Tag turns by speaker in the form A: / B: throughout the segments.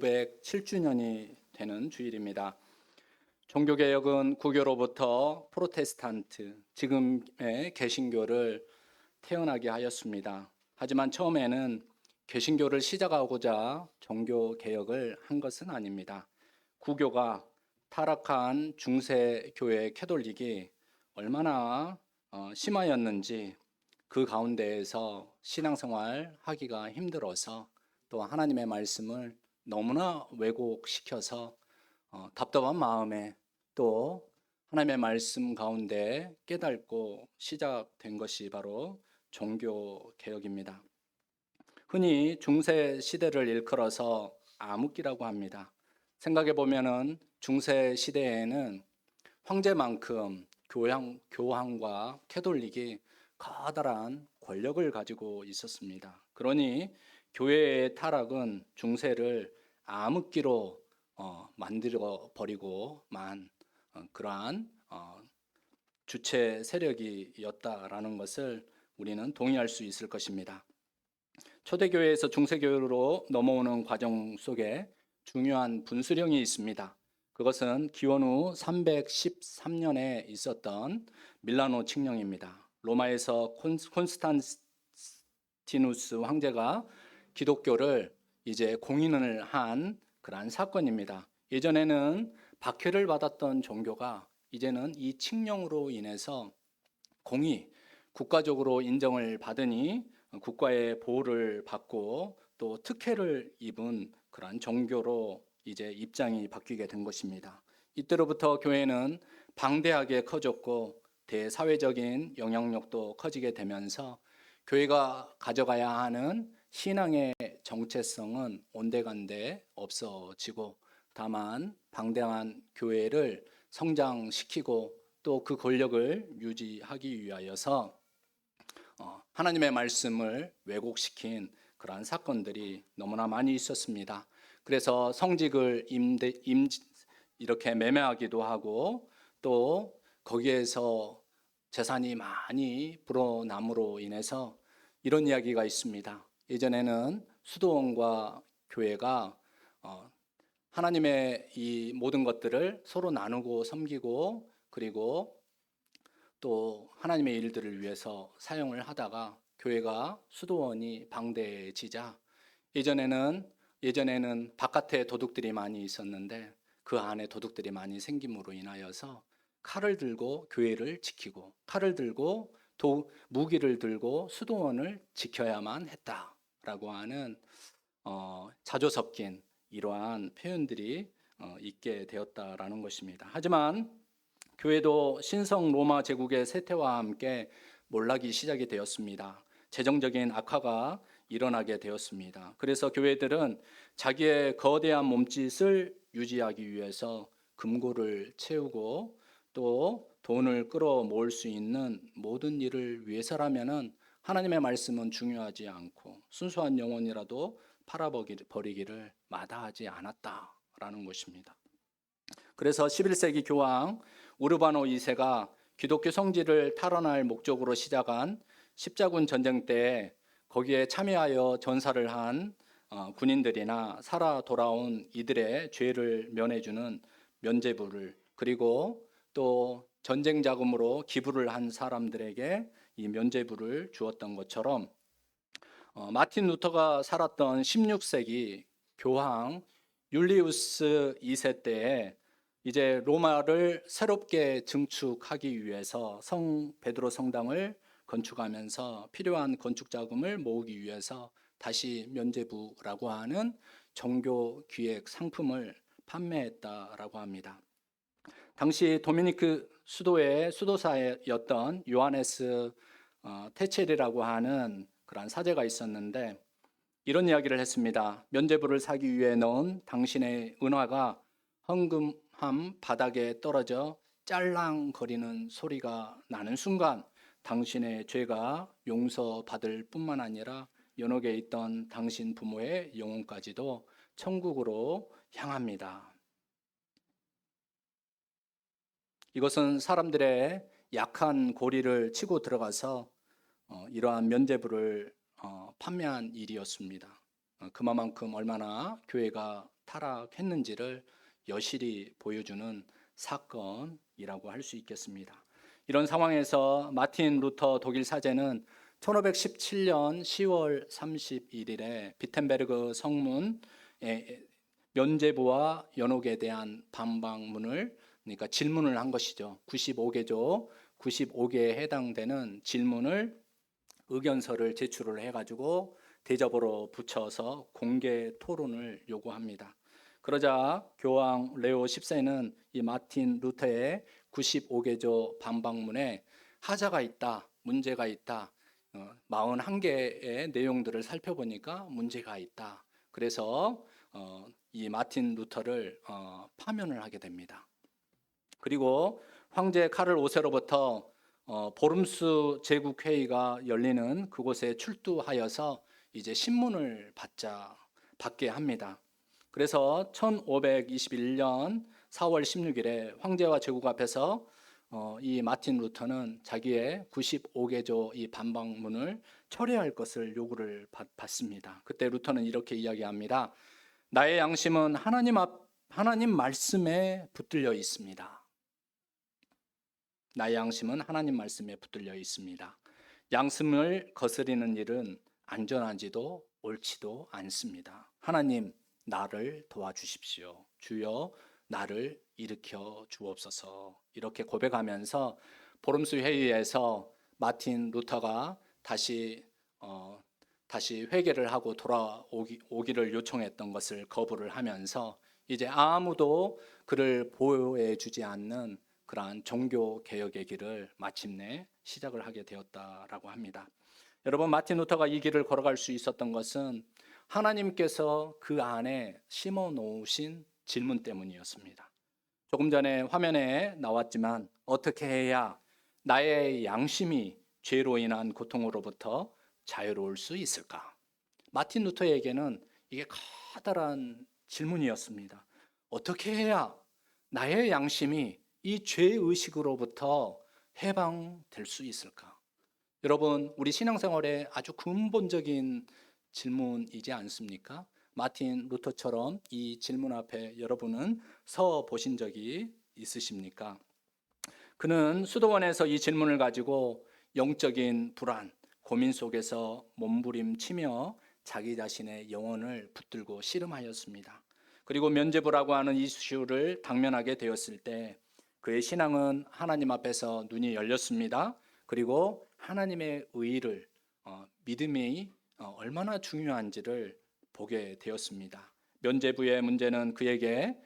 A: 507주년이 되는 주일입니다. 종교개혁은 구교로부터 프로테스탄트, 지금의 개신교를 태어나게 하였습니다. 하지만 처음에는 개신교를 시작하고자 종교개혁을 한 것은 아닙니다. 구교가 타락한 중세교회 캐톨릭이 얼마나 심하였는지 그 가운데에서 신앙생활 하기가 힘들어서 또 하나님의 말씀을 너무나 왜곡시켜서 답답한 마음에 또 하나님의 말씀 가운데 깨닫고 시작된 것이 바로 종교개혁입니다. 흔히 중세 시대를 일컬어서 암흑기라고 합니다. 생각해 보면은 중세 시대에는 황제만큼 교황과 캐톨릭이 커다란 권력을 가지고 있었습니다. 그러니 교회의 타락은 중세를 암흑기로 만들어 버리고만 그러한 주체 세력이었다라는 것을 우리는 동의할 수 있을 것입니다. 초대교회에서 중세교회로 넘어오는 과정 속에 중요한 분수령이 있습니다. 그것은 기원 후 313년에 있었던 밀라노 칙령입니다. 로마에서 콘스탄티누스 황제가 기독교를 이제 공인을 한 그러한 사건입니다. 예전에는 박해를 받았던 종교가 이제는 이 칙령으로 인해서 국가적으로 인정을 받으니 국가의 보호를 받고 또 특혜를 입은 그러한 종교로 이제 입장이 바뀌게 된 것입니다. 이때로부터 교회는 방대하게 커졌고 대사회적인 영향력도 커지게 되면서 교회가 가져가야 하는 신앙의 정체성은 온데간데 없어지고 다만 방대한 교회를 성장시키고 또 그 권력을 유지하기 위하여서 하나님의 말씀을 왜곡시킨 그러한 사건들이 너무나 많이 있었습니다. 그래서 성직을 이렇게 매매하기도 하고 또 거기에서 재산이 많이 불어남으로 인해서 이런 이야기가 있습니다. 예전에는 수도원과 교회가 하나님의 이 모든 것들을 서로 나누고 섬기고 그리고 또 하나님의 일들을 위해서 사용을 하다가 교회가 수도원이 방대해지자 예전에는 바깥에 도둑들이 많이 있었는데 그 안에 도둑들이 많이 생김으로 인하여서 칼을 들고 교회를 지키고 칼을 들고 무기를 들고 수도원을 지켜야만 했다라고 하는 자조 섞인 이러한 표현들이 있게 되었다라는 것입니다. 하지만 교회도 신성 로마 제국의 쇠퇴와 함께 몰락이 시작이 되었습니다. 재정적인 악화가 일어나게 되었습니다. 그래서 교회들은 자기의 거대한 몸짓을 유지하기 위해서 금고를 채우고 또 돈을 끌어모을 수 있는 모든 일을 위해서라면은 하나님의 말씀은 중요하지 않고 순수한 영혼이라도 팔아버리기를 마다하지 않았다라는 것입니다. 그래서 11세기 교황 우르바노 2세가 기독교 성지를 탈환할 목적으로 시작한 십자군 전쟁 때 거기에 참여하여 전사를 한 군인들이나 살아 돌아온 이들의 죄를 면해주는 면죄부를 그리고 또 전쟁 자금으로 기부를 한 사람들에게 이 면죄부를 주었던 것처럼 마틴 루터가 살았던 16세기 교황 율리우스 2세 때에 이제 로마를 새롭게 증축하기 위해서 성 베드로 성당을 건축하면서 필요한 건축 자금을 모으기 위해서 다시 면죄부라고 하는 종교 기획 상품을 판매했다라고 합니다. 당시 도미니크 수도의 수도사였던 요하네스 테첼이라고 하는 그런 사제가 있었는데 이런 이야기를 했습니다. 면죄부를 사기 위해 넣은 당신의 은화가 헌금함 바닥에 떨어져 짤랑거리는 소리가 나는 순간 당신의 죄가 용서받을 뿐만 아니라 연옥에 있던 당신 부모의 영혼까지도 천국으로 향합니다. 이것은 사람들의 약한 고리를 치고 들어가서 이러한 면죄부를 판매한 일이었습니다. 그만큼 얼마나 교회가 타락했는지를 여실히 보여주는 사건이라고 할 수 있겠습니다. 이런 상황에서 마틴 루터 독일 사제는 1517년 10월 31일에 비텐베르그 성문에 면죄부와 연옥에 대한 반박문을, 그러니까 질문을 한 것이죠. 95개조 95개에 해당되는 질문을, 의견서를 제출을 해가지고 대접으로 붙여서 공개 토론을 요구합니다. 그러자 교황 레오 10세는 이 마틴 루터의 95개조 반박문에 하자가 있다, 문제가 있다, 41개의 내용들을 살펴보니까 문제가 있다. 그래서 이 마틴 루터를 파면을 하게 됩니다. 그리고 황제 카를 5세로부터 보름수 제국회의가 열리는 그곳에 출두하여서 이제 신문을 받게 합니다. 그래서 1521년 4월 16일에 황제와 제국 앞에서 이 마틴 루터는 자기의 95개조 이 반박문을 철회할 것을 요구를 받습니다. 그때 루터는 이렇게 이야기합니다. 나의 양심은 하나님 말씀에 붙들려 있습니다. 나의 양심은 하나님 말씀에 붙들려 있습니다. 양심을 거스리는 일은 안전하지도 옳지도 않습니다. 하나님, 나를 도와주십시오. 주여, 나를 일으켜 주옵소서. 이렇게 고백하면서 보름수 회의에서 마틴 루터가 다시 회개를 하고 돌아오기를 요청했던 것을 거부를 하면서 이제 아무도 그를 보호해 주지 않는 그러한 종교 개혁의 길을 마침내 시작을 하게 되었다라고 합니다. 여러분, 마틴 루터가 이 길을 걸어갈 수 있었던 것은 하나님께서 그 안에 심어 놓으신 질문 때문이었습니다. 조금 전에 화면에 나왔지만 어떻게 해야 나의 양심이 죄로 인한 고통으로부터 자유로울 수 있을까? 마틴 루터에게는 이게 커다란 질문이었습니다. 어떻게 해야 나의 양심이 이 죄의식으로부터 해방될 수 있을까? 여러분, 우리 신앙생활에 아주 근본적인 질문이지 않습니까? 마틴 루터처럼 이 질문 앞에 여러분은 서 보신 적이 있으십니까? 그는 수도원에서 이 질문을 가지고 영적인 불안, 고민 속에서 몸부림치며 자기 자신의 영혼을 붙들고 씨름하였습니다. 그리고 면죄부라고 하는 이슈를 당면하게 되었을 때 그의 신앙은 하나님 앞에서 눈이 열렸습니다. 그리고 하나님의 의를, 믿음이 얼마나 중요한지를 보게 되었습니다. 면죄부의 문제는 그에게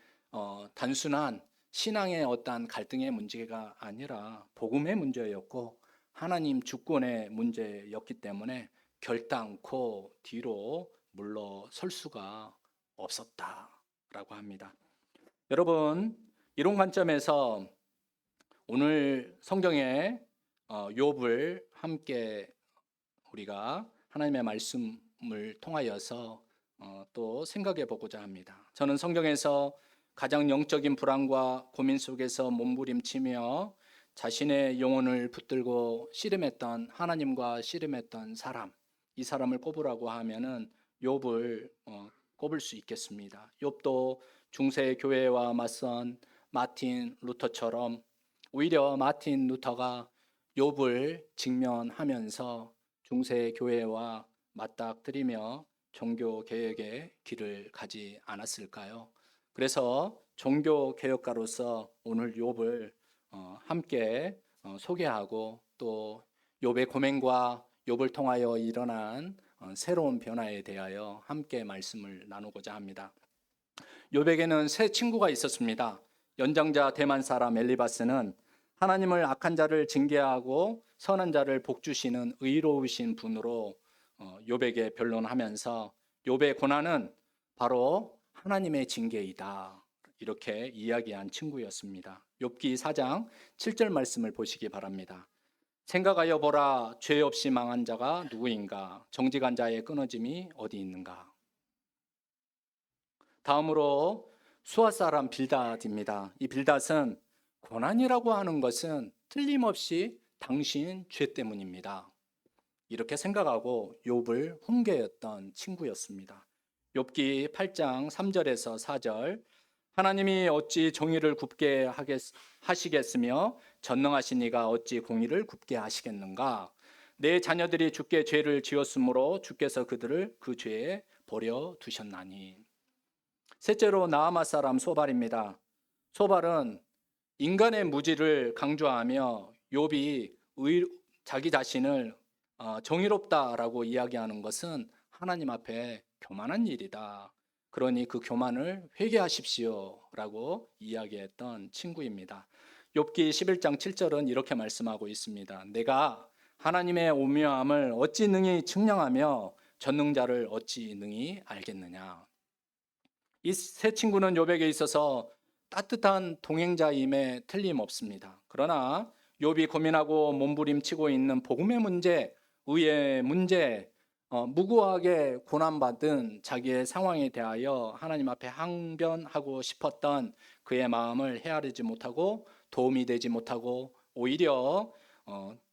A: 단순한 신앙의 어떠한 갈등의 문제가 아니라 복음의 문제였고 하나님 주권의 문제였기 때문에 결단코 뒤로 물러설 수가 없었다라고 합니다. 여러분, 이런 관점에서 오늘 성경의 욥을 함께 우리가 하나님의 말씀을 통하여서 또 생각해 보고자 합니다. 저는 성경에서 가장 영적인 불안과 고민 속에서 몸부림치며 자신의 영혼을 붙들고 씨름했던 하나님과 씨름했던 사람, 이 사람을 꼽으라고 하면은 욥을 꼽을 수 있겠습니다. 욥도 중세 교회와 맞선 마틴 루터처럼 오히려 마틴 루터가 욥을 직면하면서 중세 교회와 맞닥뜨리며 종교 개혁의 길을 가지 않았을까요? 그래서 종교 개혁가로서 오늘 욥을 함께 소개하고 또 욥의 고민과 욥을 통하여 일어난 새로운 변화에 대하여 함께 말씀을 나누고자 합니다. 욥에게는 세 친구가 있었습니다. 연장자 대만 사람 엘리바스는 하나님을 악한 자를 징계하고 선한 자를 복주시는 의로우신 분으로 욥에게 변론하면서 욥의 고난은 바로 하나님의 징계이다, 이렇게 이야기한 친구였습니다. 욥기 4장 7절 말씀을 보시기 바랍니다. 생각하여 보라, 죄 없이 망한 자가 누구인가? 정직한 자의 끊어짐이 어디 있는가? 다음으로 수아 사람 빌닷입니다. 이 빌닷은 고난이라고 하는 것은 틀림없이 당신 죄 때문입니다, 이렇게 생각하고 욥을 훈계했던 친구였습니다. 욥기 8장 3절에서 4절. 하나님이 어찌 정의를 굽게 하시겠으며 전능하신 이가 어찌 공의를 굽게 하시겠는가? 내 자녀들이 주께 죄를 지었으므로 주께서 그들을 그 죄에 버려 두셨나니. 셋째로 나아마 사람 소발입니다. 소발은 인간의 무지를 강조하며 욥이 자기 자신을 정의롭다라고 이야기하는 것은 하나님 앞에 교만한 일이다. 그러니 그 교만을 회개하십시오라고 이야기했던 친구입니다. 욥기 11장 7절은 이렇게 말씀하고 있습니다. 내가 하나님의 오묘함을 어찌 능히 측량하며 전능자를 어찌 능히 알겠느냐. 이 세 친구는 욥에게 있어서 따뜻한 동행자임에 틀림없습니다. 그러나 욥이 고민하고 몸부림치고 있는 복음의 문제, 의의 문제, 무고하게 고난받은 자기의 상황에 대하여 하나님 앞에 항변하고 싶었던 그의 마음을 헤아리지 못하고 도움이 되지 못하고 오히려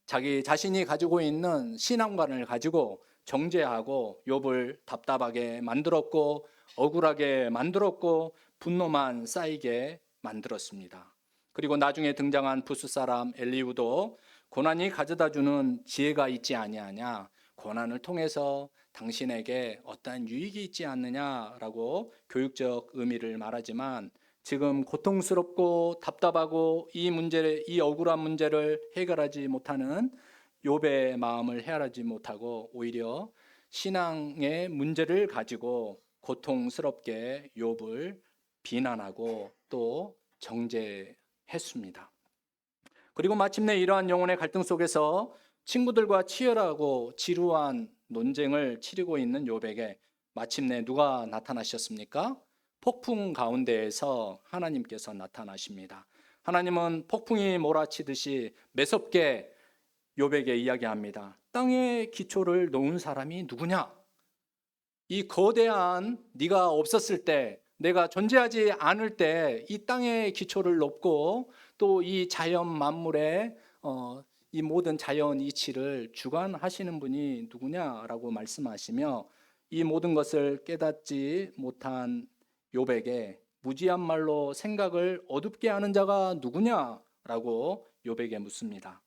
A: 자기 자신이 가지고 있는 신앙관을 가지고 정죄하고 욥을 답답하게 만들었고 억울하게 만들었고 분노만 쌓이게 만들었습니다. 그리고 나중에 등장한 부스 사람 엘리후도 고난이 가져다주는 지혜가 있지 아니하냐, 고난을 통해서 당신에게 어떠한 유익이 있지 않느냐라고 교육적 의미를 말하지만 지금 고통스럽고 답답하고 이 억울한 문제를 해결하지 못하는 욥의 마음을 헤아리지 못하고 오히려 신앙의 문제를 가지고 고통스럽게 욥을 비난하고 또 정죄했습니다. 그리고 마침내 이러한 영혼의 갈등 속에서 친구들과 치열하고 지루한 논쟁을 치르고 있는 욥에게 마침내 누가 나타나셨습니까? 폭풍 가운데에서 하나님께서 나타나십니다. 하나님은 폭풍이 몰아치듯이 매섭게 욥에게 이야기합니다. 땅에 기초를 놓은 사람이 누구냐? 이 거대한 네가 없었을 때, 내가 존재하지 않을 때 이 땅의 기초를 놓고 또 이 자연 만물의 이 모든 자연 이치를 주관하시는 분이 누구냐라고 말씀하시며 이 모든 것을 깨닫지 못한 욥에게 무지한 말로 생각을 어둡게 하는 자가 누구냐라고 욥에게 묻습니다.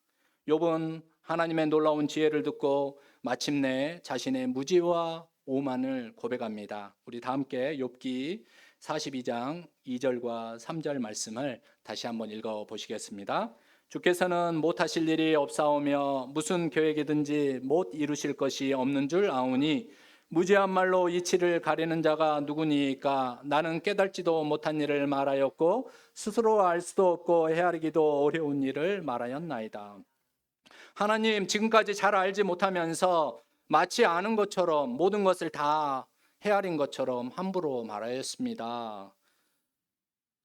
A: 욥은 하나님의 놀라운 지혜를 듣고 마침내 자신의 무지와 오만을 고백합니다. 우리 다 함께 욥기 42장 2절과 3절 말씀을 다시 한번 읽어 보시겠습니다. 주께서는 못하실 일이 없사오며 무슨 계획이든지 못 이루실 것이 없는 줄 아오니 무지한 말로 이치를 가리는 자가 누구니까? 나는 깨달지도 못한 일을 말하였고 스스로 알 수도 없고 헤아리기도 어려운 일을 말하였나이다. 하나님, 지금까지 잘 알지 못하면서 마치 아는 것처럼 모든 것을 다 헤아린 것처럼 함부로 말하였습니다.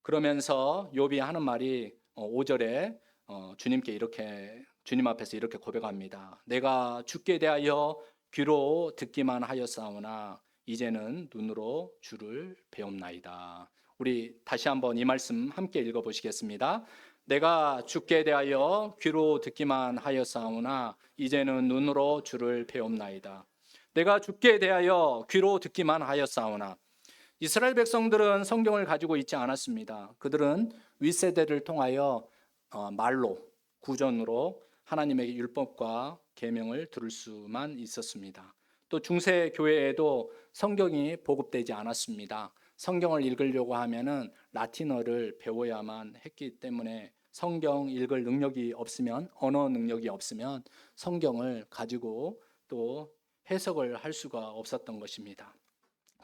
A: 그러면서 욥이 하는 말이 5절에 주님 앞에서 이렇게 고백합니다. 내가 주께 대하여 귀로 듣기만 하였사오나 이제는 눈으로 주를 배움나이다. 우리 다시 한번 이 말씀 함께 읽어보시겠습니다. 내가 주께 대하여 귀로 듣기만 하였사오나 이제는 눈으로 주를 배움나이다. 내가 주께 대하여 귀로 듣기만 하였사오나, 이스라엘 백성들은 성경을 가지고 있지 않았습니다. 그들은 윗세대를 통하여 말로, 구전으로 하나님의 율법과 계명을 들을 수만 있었습니다. 또 중세 교회에도 성경이 보급되지 않았습니다. 성경을 읽으려고 하면은 라틴어를 배워야만 했기 때문에 성경 읽을 능력이 없으면, 언어 능력이 없으면 성경을 가지고 또 해석을 할 수가 없었던 것입니다.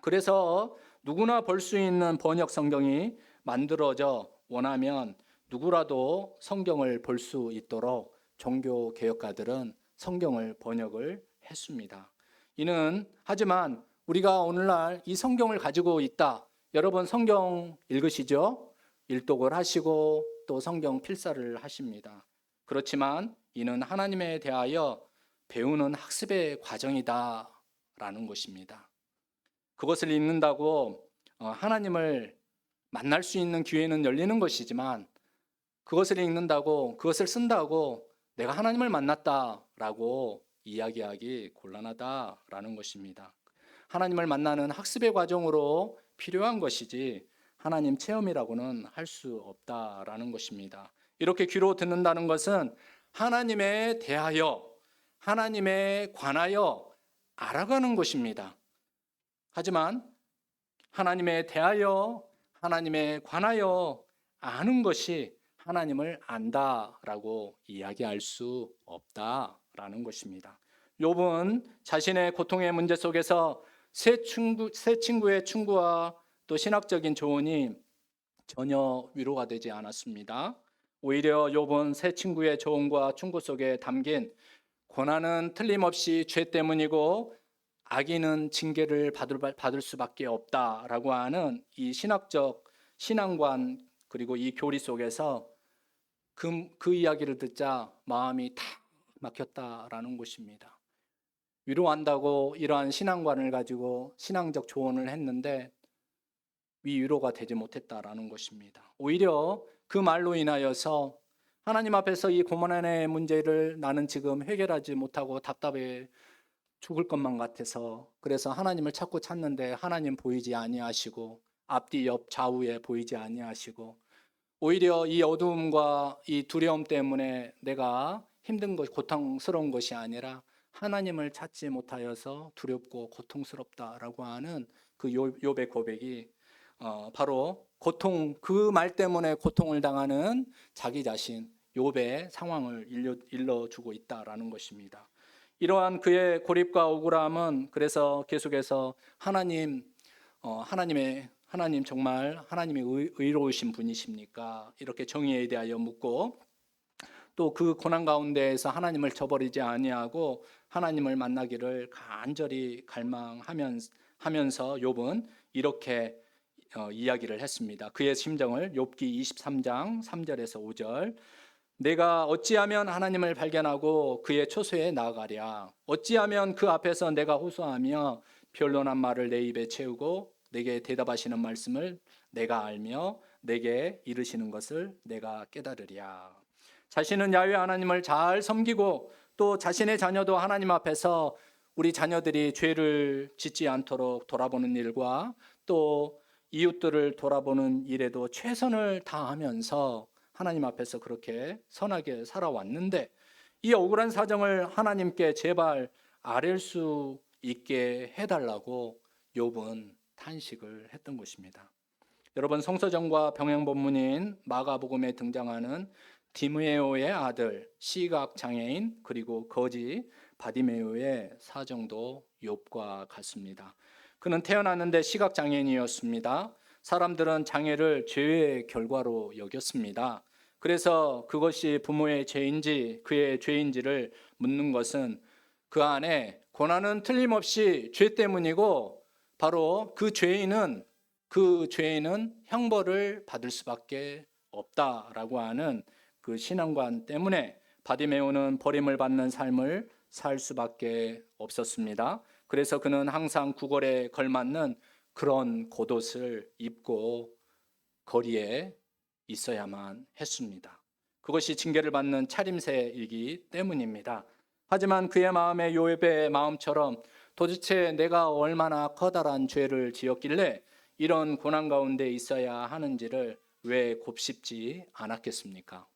A: 그래서 누구나 볼 수 있는 번역 성경이 만들어져 원하면 누구라도 성경을 볼 수 있도록 종교 개혁가들은 성경을 번역을 했습니다. 이는 하지만 우리가 오늘날 이 성경을 가지고 있다. 여러분 성경 읽으시죠? 일독을 하시고 또 성경 필사를 하십니다. 그렇지만 이는 하나님에 대하여 배우는 학습의 과정이다라는 것입니다. 그것을 읽는다고 하나님을 만날 수 있는 기회는 열리는 것이지만 그것을 읽는다고, 그것을 쓴다고 내가 하나님을 만났다라고 이야기하기 곤란하다라는 것입니다. 하나님을 만나는 학습의 과정으로 필요한 것이지 하나님 체험이라고는 할 수 없다라는 것입니다. 이렇게 귀로 듣는다는 것은 하나님에 대하여, 하나님에 관하여 알아가는 것입니다. 하지만 하나님에 대하여, 하나님에 관하여 아는 것이 하나님을 안다라고 이야기할 수 없다라는 것입니다. 욥은 자신의 고통의 문제 속에서 새 친구의 충고와 또 신학적인 조언이 전혀 위로가 되지 않았습니다. 오히려 욥은 새 친구의 조언과 충고 속에 담긴 고난은 틀림없이 죄 때문이고 악인은 징계를 받을 수밖에 없다라고 하는 이 신학적 신앙관 그리고 이 교리 속에서 그 이야기를 듣자 마음이 탁 막혔다라는 것입니다. 위로한다고 이러한 신앙관을 가지고 신앙적 조언을 했는데 위로가 되지 못했다라는 것입니다. 오히려 그 말로 인하여서 하나님 앞에서 이 고난의 문제를 나는 지금 해결하지 못하고 답답해 죽을 것만 같아서 그래서 하나님을 찾는데 하나님 보이지 아니하시고 앞뒤 옆 좌우에 보이지 아니하시고 오히려 이 어두움과 이 두려움 때문에 내가 힘든 것, 고통스러운 것이 아니라 하나님을 찾지 못하여서 두렵고 고통스럽다라고 하는 그 욥의 고백이 바로 그 말 때문에 고통을 당하는 자기 자신 욥의 상황을 일러주고 있다라는 것입니다. 이러한 그의 고립과 억울함은 그래서 계속해서 하나님 정말 하나님이 의로우신 분이십니까? 이렇게 정의에 대하여 묻고 또 그 고난 가운데에서 하나님을 저버리지 아니하고 하나님을 만나기를 간절히 갈망하면서 욥은 이렇게 이야기를 했습니다. 그의 심정을 욥기 23장 3절에서 5절 내가 어찌하면 하나님을 발견하고 그의 초소에 나아가랴 어찌하면 그 앞에서 내가 호소하며 변론한 말을 내 입에 채우고 내게 대답하시는 말씀을 내가 알며 내게 이르시는 것을 내가 깨달으랴. 자신은 야훼 하나님을 잘 섬기고 또 자신의 자녀도 하나님 앞에서 우리 자녀들이 죄를 짓지 않도록 돌아보는 일과 또 이웃들을 돌아보는 일에도 최선을 다하면서 하나님 앞에서 그렇게 선하게 살아왔는데 이 억울한 사정을 하나님께 제발 아랠 수 있게 해달라고 욥은 탄식을 했던 것입니다. 여러분 성서전과 병행본문인 마가복음에 등장하는 디므에오의 아들 시각 장애인 그리고 거지 바디메오의 사정도 욥과 같습니다. 그는 태어났는데 시각 장애인이었습니다. 사람들은 장애를 죄의 결과로 여겼습니다. 그래서 그것이 부모의 죄인지 그의 죄인지를 묻는 것은 그 안에 고난은 틀림없이 죄 때문이고 바로 그 죄인은 형벌을 받을 수밖에 없다라고 하는 그 신앙관 때문에 바디메오는 버림을 받는 삶을 살 수밖에 없었습니다. 그래서 그는 항상 구걸에 걸맞는 그런 겉옷을 입고 거리에 있어야만 했습니다. 그것이 징계를 받는 차림새이기 때문입니다. 하지만 그의 마음에 욥의 마음처럼 도대체 내가 얼마나 커다란 죄를 지었길래 이런 고난 가운데 있어야 하는지를 왜 곱씹지 않았겠습니까?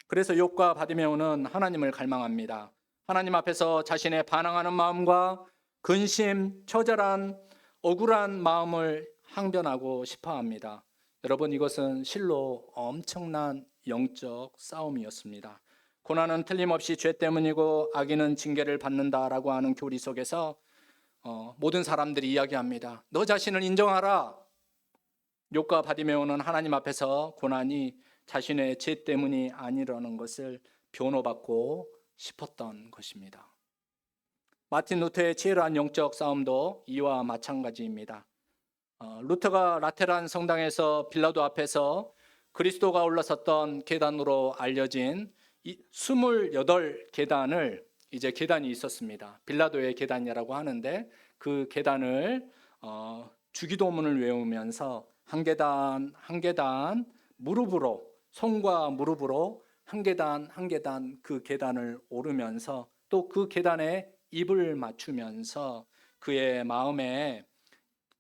A: 그래서 욥과 바디메오는 하나님을 갈망합니다. 하나님 앞에서 자신의 반항하는 마음과 근심, 처절한 억울한 마음을 항변하고 싶어합니다. 여러분 이것은 실로 엄청난 영적 싸움이었습니다. 고난은 틀림없이 죄 때문이고 악인은 징계를 받는다라고 하는 교리 속에서 모든 사람들이 이야기합니다. 너 자신을 인정하라. 욥과 바디메오는 하나님 앞에서 고난이 자신의 죄 때문이 아니라는 것을 변호받고 싶었던 것입니다. 마틴 루터의 치열한 영적 싸움도 이와 마찬가지입니다. 루터가 라테란 성당에서 빌라도 앞에서 그리스도가 올라섰던 계단으로 알려진 28계단을 이제 계단이 있었습니다. 빌라도의 계단이라고 하는데 그 계단을 주기도문을 외우면서 한 계단 한 계단 무릎으로 손과 무릎으로 한 계단 한 계단 그 계단을 오르면서 또 그 계단에 입을 맞추면서 그의 마음에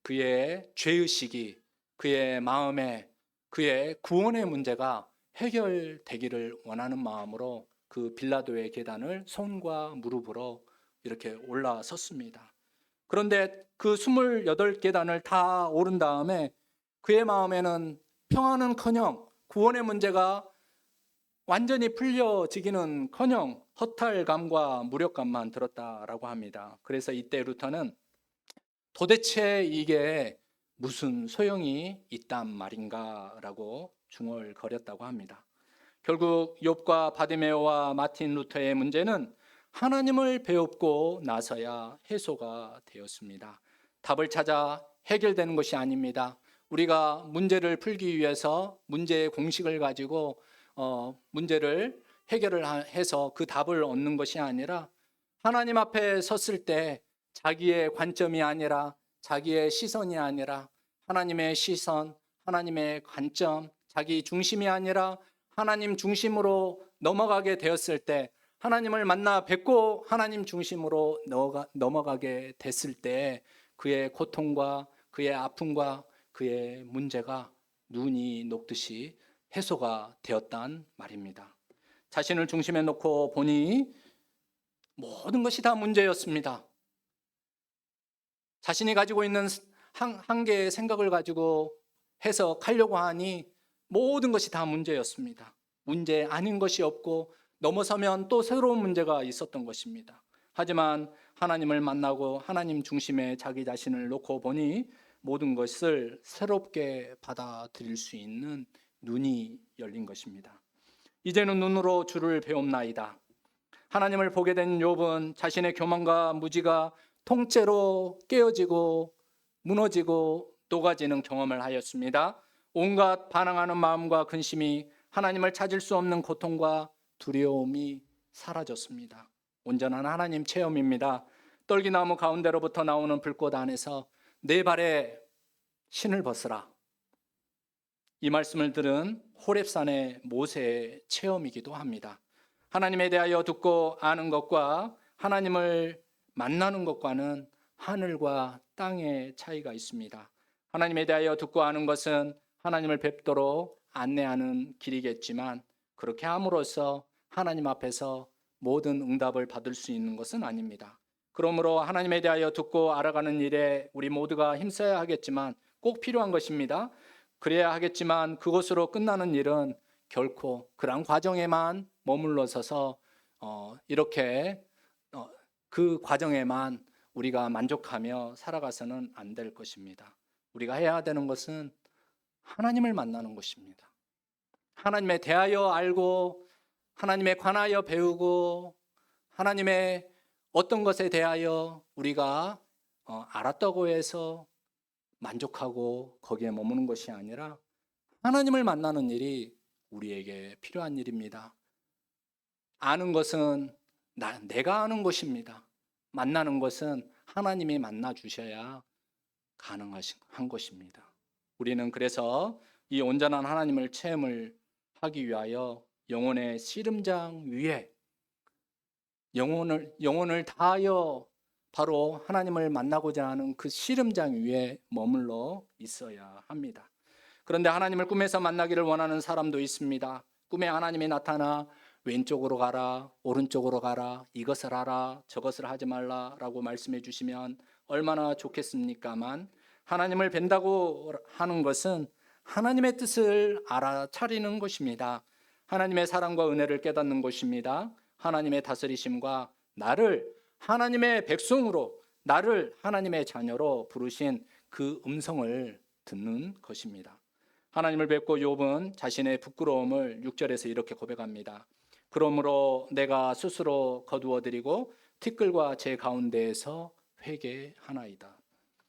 A: 그의 죄의식이 그의 마음에 그의 구원의 문제가 해결되기를 원하는 마음으로 그 빌라도의 계단을 손과 무릎으로 이렇게 올라섰습니다. 그런데 그 28계단을 다 오른 다음에 그의 마음에는 평안은커녕 구원의 문제가 완전히 풀려지기는커녕 허탈감과 무력감만 들었다라고 합니다. 그래서 이때 루터는 도대체 이게 무슨 소용이 있단 말인가라고 중얼거렸다고 합니다. 결국 욥과 바디메오와 마틴 루터의 문제는 하나님을 배웁고 나서야 해소가 되었습니다. 답을 찾아 해결되는 것이 아닙니다. 우리가 문제를 풀기 위해서 문제의 공식을 가지고 문제를 해결을 해서 그 답을 얻는 것이 아니라 하나님 앞에 섰을 때 자기의 관점이 아니라 자기의 시선이 아니라 하나님의 시선, 하나님의 관점, 자기 중심이 아니라 하나님 중심으로 넘어가게 되었을 때 하나님을 만나 뵙고 하나님 중심으로 넘어가게 됐을 때 그의 고통과 그의 아픔과 그의 문제가 눈이 녹듯이 해소가 되었단 말입니다. 자신을 중심에 놓고 보니 모든 것이 다 문제였습니다. 자신이 가지고 있는 한 개의 생각을 가지고 해석하려고 하니 모든 것이 다 문제였습니다. 문제 아닌 것이 없고 넘어서면 또 새로운 문제가 있었던 것입니다. 하지만 하나님을 만나고 하나님 중심에 자기 자신을 놓고 보니 모든 것을 새롭게 받아들일 수 있는 눈이 열린 것입니다. 이제는 눈으로 주를 배움나이다. 하나님을 보게 된 욥은 자신의 교만과 무지가 통째로 깨어지고 무너지고 녹아지는 경험을 하였습니다. 온갖 반항하는 마음과 근심이 하나님을 찾을 수 없는 고통과 두려움이 사라졌습니다. 온전한 하나님 체험입니다. 떨기나무 가운데로부터 나오는 불꽃 안에서 내 발에 신을 벗으라. 이 말씀을 들은 호렙산의 모세의 체험이기도 합니다. 하나님에 대하여 듣고 아는 것과 하나님을 만나는 것과는 하늘과 땅의 차이가 있습니다. 하나님에 대하여 듣고 아는 것은 하나님을 뵙도록 안내하는 길이겠지만 그렇게 함으로써 하나님 앞에서 모든 응답을 받을 수 있는 것은 아닙니다. 그러므로 하나님에 대하여 듣고 알아가는 일에 우리 모두가 힘써야 하겠지만 꼭 필요한 것입니다. 그래야 하겠지만 그것으로 끝나는 일은 결코 그런 과정에만 머물러 서서 이렇게 그 과정에만 우리가 만족하며 살아가서는 안 될 것입니다. 우리가 해야 되는 것은 하나님을 만나는 것입니다. 하나님에 대하여 알고 하나님에 관하여 배우고 하나님의 어떤 것에 대하여 우리가 알았다고 해서 만족하고 거기에 머무는 것이 아니라 하나님을 만나는 일이 우리에게 필요한 일입니다. 아는 것은 내가 아는 것입니다. 만나는 것은 하나님이 만나 주셔야 가능한 것입니다. 우리는 그래서 이 온전한 하나님을 체험을 하기 위하여 영혼의 씨름장 위에 영혼을 다하여 바로 하나님을 만나고자 하는 그 씨름장 위에 머물러 있어야 합니다. 그런데 하나님을 꿈에서 만나기를 원하는 사람도 있습니다. 꿈에 하나님이 나타나 왼쪽으로 가라, 오른쪽으로 가라, 이것을 하라, 저것을 하지 말라라고 말씀해 주시면 얼마나 좋겠습니까만 하나님을 뵌다고 하는 것은 하나님의 뜻을 알아차리는 것입니다. 하나님의 사랑과 은혜를 깨닫는 것입니다. 하나님의 다스리심과 나를 하나님의 백성으로, 나를 하나님의 자녀로 부르신 그 음성을 듣는 것입니다. 하나님을 뵙고 욥은 자신의 부끄러움을 6절에서 이렇게 고백합니다. 그러므로 내가 스스로 거두어드리고 티끌과 제 가운데에서 회개하나이다.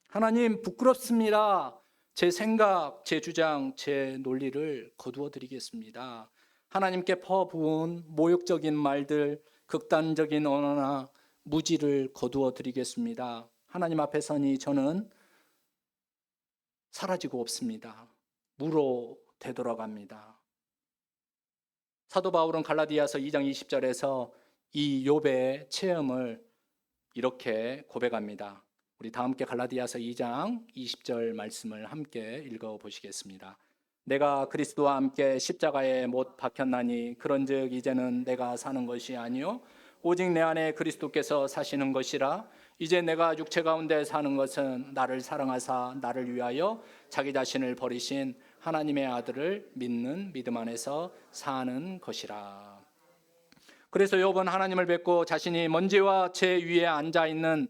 A: 하나님, 부끄럽습니다. 제 생각, 제 주장, 제 논리를 거두어드리겠습니다. 하나님께 퍼부은 모욕적인 말들, 극단적인 언어나 무지를 거두어드리겠습니다. 하나님 앞에 서니 저는 사라지고 없습니다. 무로 되돌아갑니다. 사도 바울은 갈라디아서 2장 20절에서 이 욥의 체험을 이렇게 고백합니다. 우리 다 함께 갈라디아서 2장 20절 말씀을 함께 읽어 보시겠습니다. 내가 그리스도와 함께 십자가에 못 박혔나니 그런즉 이제는 내가 사는 것이 아니요 오직 내 안에 그리스도께서 사시는 것이라. 이제 내가 육체 가운데 사는 것은 나를 사랑하사 나를 위하여 자기 자신을 버리신 하나님의 아들을 믿는 믿음 안에서 사는 것이라. 그래서 욥은 하나님을 뵙고 자신이 먼지와 재 위에 앉아 있는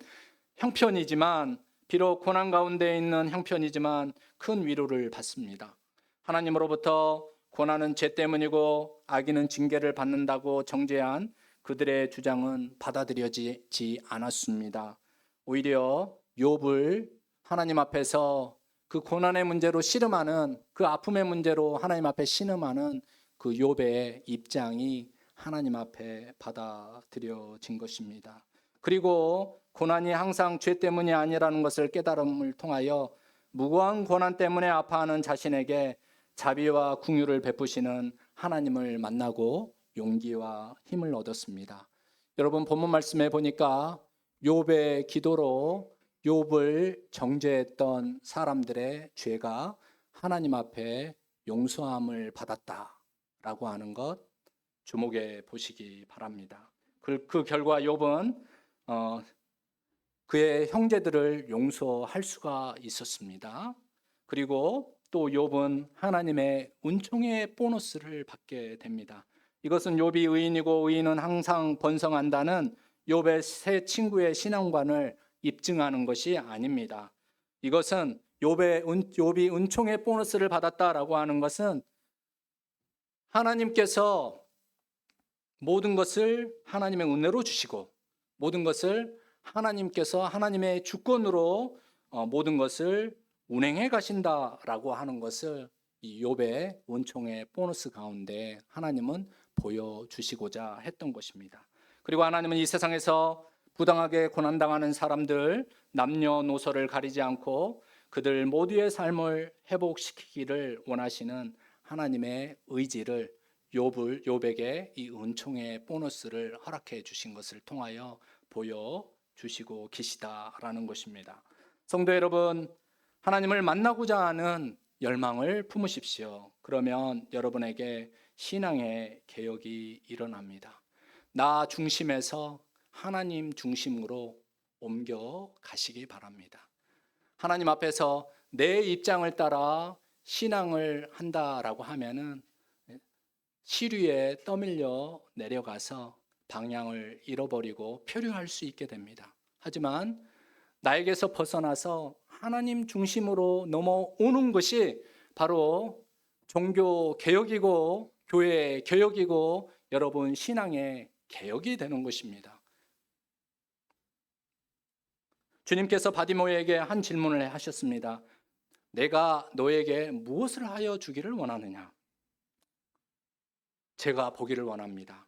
A: 형편이지만, 비록 고난 가운데 있는 형편이지만 큰 위로를 받습니다. 하나님으로부터 고난은 죄 때문이고 악인은 징계를 받는다고 정죄한 그들의 주장은 받아들여지지 않았습니다. 오히려 욥을 하나님 앞에서 그 고난의 문제로 씨름하는, 그 아픔의 문제로 하나님 앞에 씨름하는 그 욥의 입장이 하나님 앞에 받아들여진 것입니다. 그리고 고난이 항상 죄 때문이 아니라는 것을 깨달음을 통하여 무고한 고난 때문에 아파하는 자신에게 자비와 긍휼을 베푸시는 하나님을 만나고 용기와 힘을 얻었습니다. 여러분, 본문 말씀에 보니까 욥의 기도로 욥을 정죄했던 사람들의 죄가 하나님 앞에 용서함을 받았다라고 하는 것 주목해 보시기 바랍니다. 그 결과 욥은 그의 형제들을 용서할 수가 있었습니다. 그리고 또 욥은 하나님의 은총의 보너스를 받게 됩니다. 이것은 욥이 의인이고 의인은 항상 번성한다는 욥의 세 친구의 신앙관을 입증하는 것이 아닙니다. 이것은 욥이 은총의 보너스를 받았다라고 하는 것은 하나님께서 모든 것을 하나님의 은혜로 주시고 모든 것을 하나님께서 하나님의 주권으로 모든 것을 운행해 가신다라고 하는 것을 이 욥의 은총의 보너스 가운데 하나님은 보여주시고자 했던 것입니다. 그리고 하나님은 이 세상에서 부당하게 고난당하는 사람들, 남녀노소를 가리지 않고 그들 모두의 삶을 회복시키기를 원하시는 하나님의 의지를 욥에게 이 은총의 보너스를 허락해 주신 것을 통하여 보여주시고 계시다라는 것입니다. 성도 여러분, 하나님을 만나고자 하는 열망을 품으십시오. 그러면 여러분에게 신앙의 개혁이 일어납니다. 나 중심에서 하나님 중심으로 옮겨 가시기 바랍니다. 하나님 앞에서 내 입장을 따라 신앙을 한다라고 하면은 시류에 떠밀려 내려가서 방향을 잃어버리고 표류할 수 있게 됩니다. 하지만 나에게서 벗어나서 하나님 중심으로 넘어오는 것이 바로 종교 개혁이고 교회 개혁이고 여러분 신앙의 개혁이 되는 것입니다. 주님께서 바디모에게 한 질문을 하셨습니다. 내가 너에게 무엇을 하여 주기를 원하느냐? 제가 보기를 원합니다.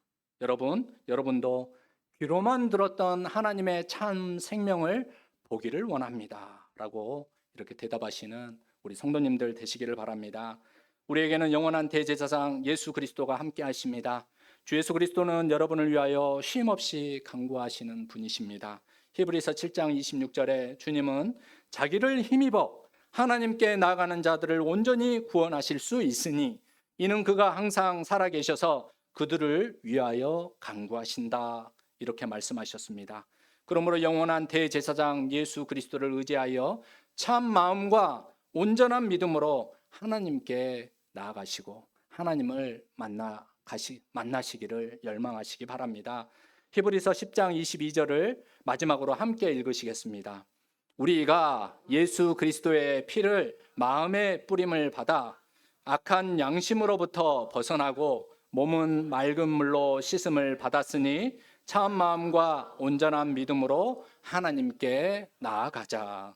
A: 여러분도 귀로만 들었던 하나님의 참 생명을 보기를 원합니다. 라고 이렇게 대답하시는 우리 성도님들 되시기를 바랍니다. 우리에게는 영원한 대제사장 예수 그리스도가 함께 하십니다. 주 예수 그리스도는 여러분을 위하여 쉼없이 간구하시는 분이십니다. 히브리서 7장 26절에 주님은 자기를 힘입어 하나님께 나아가는 자들을 온전히 구원하실 수 있으니 이는 그가 항상 살아계셔서 그들을 위하여 간구하신다. 이렇게 말씀하셨습니다. 그러므로 영원한 대제사장 예수 그리스도를 의지하여 참 마음과 온전한 믿음으로 하나님께 나아가시고 하나님을 만나시기를 열망하시기 바랍니다. 히브리서 10장 22절을 마지막으로 함께 읽으시겠습니다. 우리가 예수 그리스도의 피를 마음에 뿌림을 받아 악한 양심으로부터 벗어나고 몸은 맑은 물로 씻음을 받았으니 참 마음과 온전한 믿음으로 하나님께 나아가자.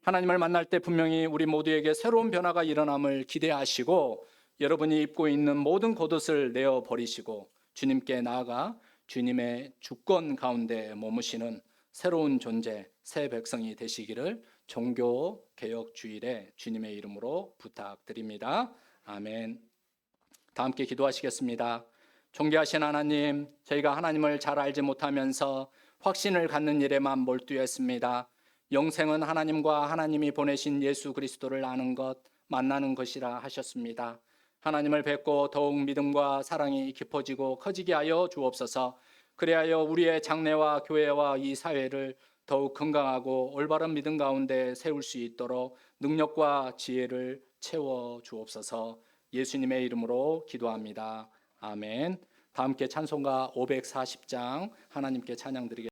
A: 하나님을 만날 때 분명히 우리 모두에게 새로운 변화가 일어남을 기대하시고 여러분이 입고 있는 모든 겉옷을 내어버리시고 주님께 나아가 주님의 주권 가운데 머무시는 새로운 존재, 새 백성이 되시기를 종교개혁주일에 주님의 이름으로 부탁드립니다. 아멘. 다 함께 기도하시겠습니다. 존귀하신 하나님, 저희가 하나님을 잘 알지 못하면서 확신을 갖는 일에만 몰두했습니다. 영생은 하나님과 하나님이 보내신 예수 그리스도를 아는 것, 만나는 것이라 하셨습니다. 하나님을 뵙고 더욱 믿음과 사랑이 깊어지고 커지게 하여 주옵소서. 그리하여 우리의 장래와 교회와 이 사회를 더욱 건강하고 올바른 믿음 가운데 세울 수 있도록 능력과 지혜를 채워 주옵소서. 예수님의 이름으로 기도합니다. 아멘. 다 함께 찬송가 540장 하나님께 찬양 드리겠습니다.